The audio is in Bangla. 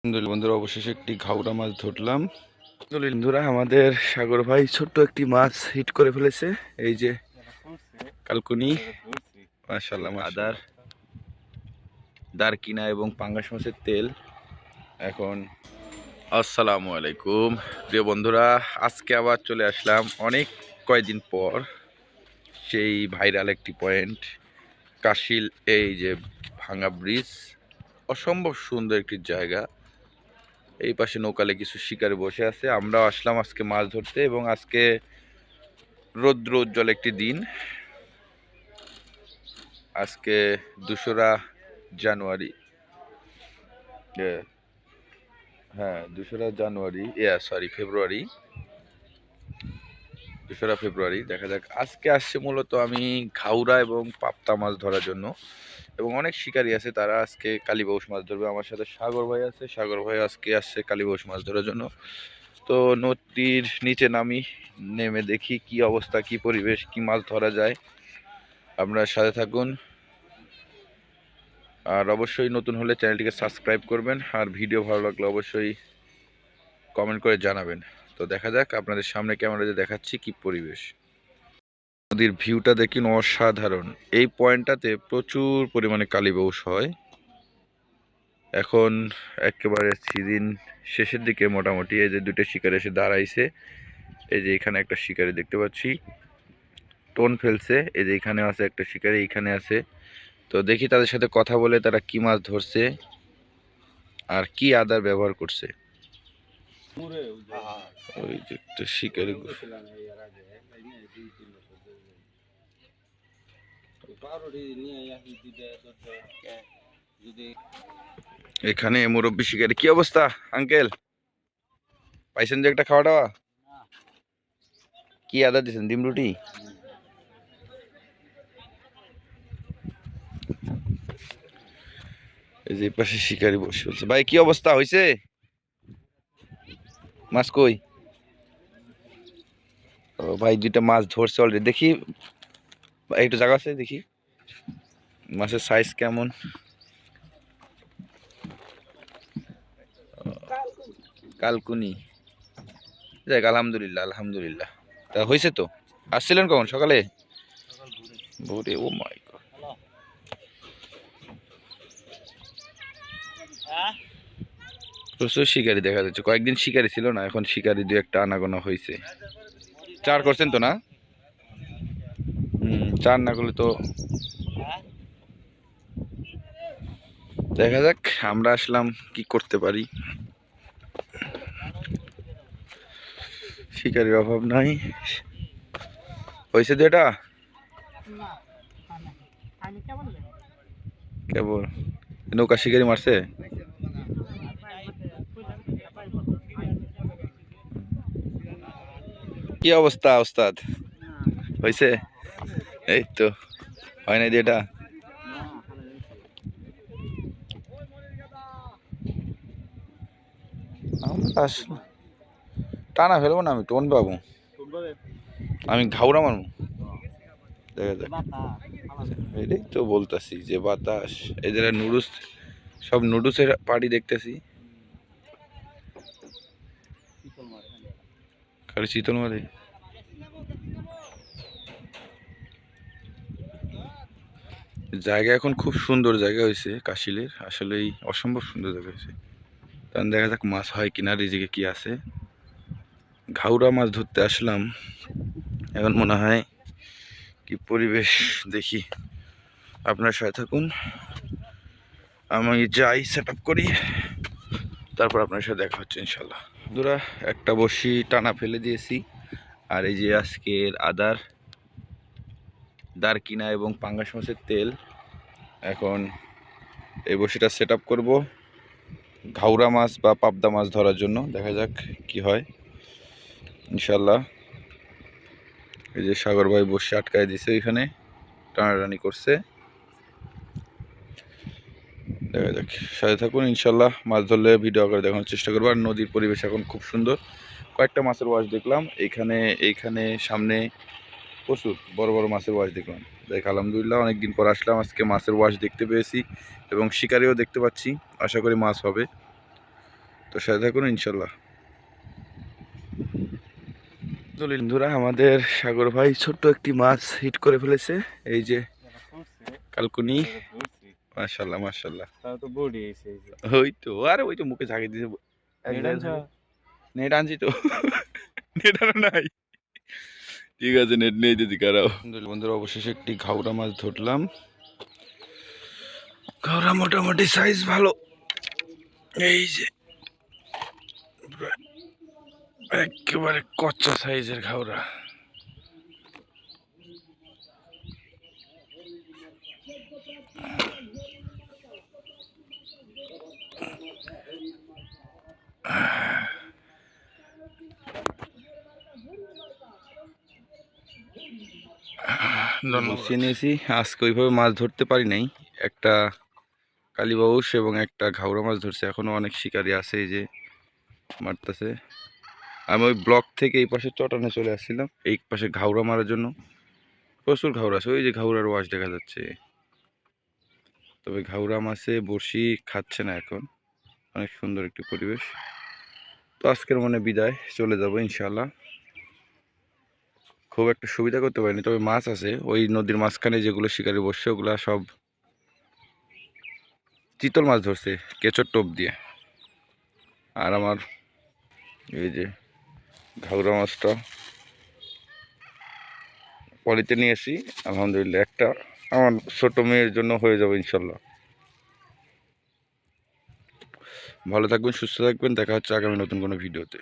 আলহামদুলিল্লাহ বন্ধুরা, অবশেষে একটি ঘাওড়া মাছ ধরলাম। বন্ধুরা, আমাদের সাগর ভাই ছোট্ট একটি মাছ হিট করে ফেলেছে। এই যে কালকুনি, মাশাআল্লাহ। আদার, দারকিনা এবং পাঙ্গাস মাছের তেল। এখন আসসালামু আলাইকুম প্রিয় বন্ধুরা, আজকে আবার চলে আসলাম অনেক কয়েকদিন পর সেই ভাইরাল একটি পয়েন্ট কাশিল। এই যে ভাঙা ব্রিজ, অসম্ভব সুন্দর একটি জায়গা। এই পাশে নৌকালে কিছু শিকারি বসে আছে। আমরাও আসলাম আজকে মাছ ধরতে, এবং আজকে রৌদ্র উজ্জ্বল একটি দিন। আজকে 2রা জানুয়ারি, হ্যাঁ 2রা জানুয়ারি, ফেব্রুয়ারি, 2রা ফেব্রুয়ারি। দেখা যাক, আজকে আসছে মূলত আমি ঘাওড়া এবং পাবদা মাছ ধরার জন্য, এবং অনেক শিকারী আছে, তারা আজকে কালীবাউস মাছ ধরবে। আমার সাথে সাগর ভাই আছে, সাগর ভাই আজকে আসছে কালীবাউস মাছ ধরার জন্য। তো নদীর নিচে নেমে দেখি কি অবস্থা, কি পরিবেশ, কি মাছ ধরা যায়। আপনার সাথে থাকুন, আর অবশ্যই নতুন হলে চ্যানেলটিকে সাবস্ক্রাইব করবেন, আর ভিডিও ভালো লাগলে অবশ্যই কমেন্ট করে জানাবেন। তো দেখা যাক আপনাদের সামনে ক্যামেরাতে দেখাচ্ছি কি পরিবেশ। নদীর ভিউটা দেখুন, অসাধারণ। এই পয়েন্টটাতে প্রচুর পরিমাণে কালীবাউস হয়। এখন একেবারে সিজন শেষের দিকে মোটামুটি। এই যে 2টা শিকারি এসে দাঁড়াইছে। এই যে এখানে একটা শিকারি দেখতে পাচ্ছি, টোন ফেলছে। এই যে এখানে আছে একটা শিকারি, এইখানে আছে। তো দেখি তাদের সাথে কথা বলে তারা কি মাছ ধরছে আর কি আদার ব্যবহার করছে। ওই যে একটা শিকারি, এখানে মুরব্বী শিকারি। কি অবস্থা আঙ্কেল, পাইছেন যে একটা খাওয়া দাওয়া? কি আদা দিয়েছেন? ডিম রুটি। এই যে পাশে শিকারি বসে বলছে, ভাই কি অবস্থা হয়েছে, মাছ কই? ও ভাই, 2টা মাছ ধরছে অলরেডি। দেখি একটু জায়গা আছে, দেখি মাছের সাইজ কেমন। কালকুনি, যাক আলহামদুলিল্লাহ, আলহামদুলিল্লাহ। তা হয়েছে তো? আসছিলেন কখন? সকালে? ভোরে? ও মাই গড। প্রচুর শিকারি দেখা যাচ্ছে। কয়েকদিন শিকারি ছিল না, এখন শিকারি 2-1টা আনাগোনা হয়েছে। 4 করছেন তো না? 4 না করলে তো। দেখা যাক আমরা আসলাম কি করতে পারি। শিকারির অভাব নাই। হয়েছে 2টা কেবল। নৌকা শিকারি মারছে। কি অবস্থা ওস্তাদ, হয়েছে? এই তো, হয় নাই 2টা। টানা ফেলবো না, আমি টোন পাবো, আমি ঘাওড়া মারবো। দেখা যাক, এটাই তো বলতাছি যে বাতাস। এই যে নুডলস, সব নুডলসের পার্টি দেখতেছি, খালি শীতল মারে। জায়গা এখন খুব সুন্দর জায়গা হয়েছে কাশিলের, আসলেই অসম্ভব সুন্দর জায়গা হয়েছে। তখন দেখা যাক মাছ হয় কিনা, রিজিকে কি আছে। ঘাওড়া মাছ ধরতে আসলাম, এখন মনে হয় কি পরিবেশ দেখি। আপনার সাথে থাকুন, আমি যাই সেট আপ করি, তারপর আপনার সাথে দেখা হচ্ছে ইনশাল্লাহ। বন্ধুরা, একটা বড়শি টানা ফেলে দিয়েছি, আর এই যে আজকের আদার, দারকিনা এবং পাঙ্গাস মাছের তেল। এখন এই বড়শিটা সেট আপ করবো ঘাওড়া মাছ বা পাবদা মাছ ধরার জন্য। দেখা যাক কি হয় ইনশাল্লাহ। এই যে সাগর ভাই বসে আটকায় দিছে, এখানে টানাটানি করছে। দেখা যাক, সাথে থাকুন ইনশাল্লাহ। মাছ ধরলে ভিডিও আকারে দেখানোর চেষ্টা করবো। আর নদীর পরিবেশ এখন খুব সুন্দর। কয়েকটা মাছের ওয়াশ দেখলাম এইখানে সামনে, প্রচুর বড় বড় মাছের ওয়াশ দেখলাম। দেখ আলহামদুলিল্লাহ, অনেকদিন পর আসলাম, আজকে মাছের ওয়াশ দেখতে পেয়েছি এবং শিকারিও দেখতে পাচ্ছি। আশা করি মাছ হবে। তো সাথে থাকুন ইনশাল্লাহ। বন্ধুরা, আমাদের সাগর ভাই ছোট্ট একটি মাছ হিট করে ফেলেছে। এই যে কালকুনি। মাশাল্লাহ মাশাল্লাহ। ওই তো, আরে ওই তো মুখে ঝাঁকি দিয়েছে। নেট আনছি তো। নেট আনো নাই। ঠিক আছে, নেট নিয়ে যদি কারাও। বন্ধুরা, অবশেষে একটি ঘাওড়া মাছ ধরলাম। ঘাওড়া মোটামুটি সাইজ ভালো। এই যে একেবারে কচ্চা সাইজের ঘাওড়া। গুছিয়ে নিয়েছি। আজকে ওইভাবে মাছ ধরতে পারি নাই। একটা কালীবাউস এবং একটা ঘাওড়া মাছ ধরছে। এখনো অনেক শিকারি আছে, এই যে মারতেছে। আমি ওই ব্লক থেকে এই পাশে চটানে চলে আসছিলাম এই পাশে ঘাওড়া মারার জন্য। প্রচুর ঘাওড়া আছে, ওই যে ঘাওড়ার ওয়াশ দেখা যাচ্ছে। তবে ঘাওড়া মাছে বড়শি খাচ্ছে না এখন। অনেক সুন্দর একটি পরিবেশ। তো আজকের মনে বিদায়, চলে যাবো ইনশাল্লাহ। খুব একটা সুবিধা করতে পারিনি, তবে মাছ আছে ওই নদীর মাঝখানে যেগুলো শিকারি বসছে, ওগুলা সব চিতল মাছ ধরছে কেঁচোর টোপ দিয়ে। আর আমার এই যে ঘাওড়া মাছটা পলিতে নিয়ে আসি, আলহামদুলিল্লাহ একটা আমার ছোট মেয়ের জন্য হয়ে যাবে ইনশাল্লাহ। ভালো থাকবেন, সুস্থ থাকবেন, দেখা হচ্ছে আগামী নতুন কোনো ভিডিওতে।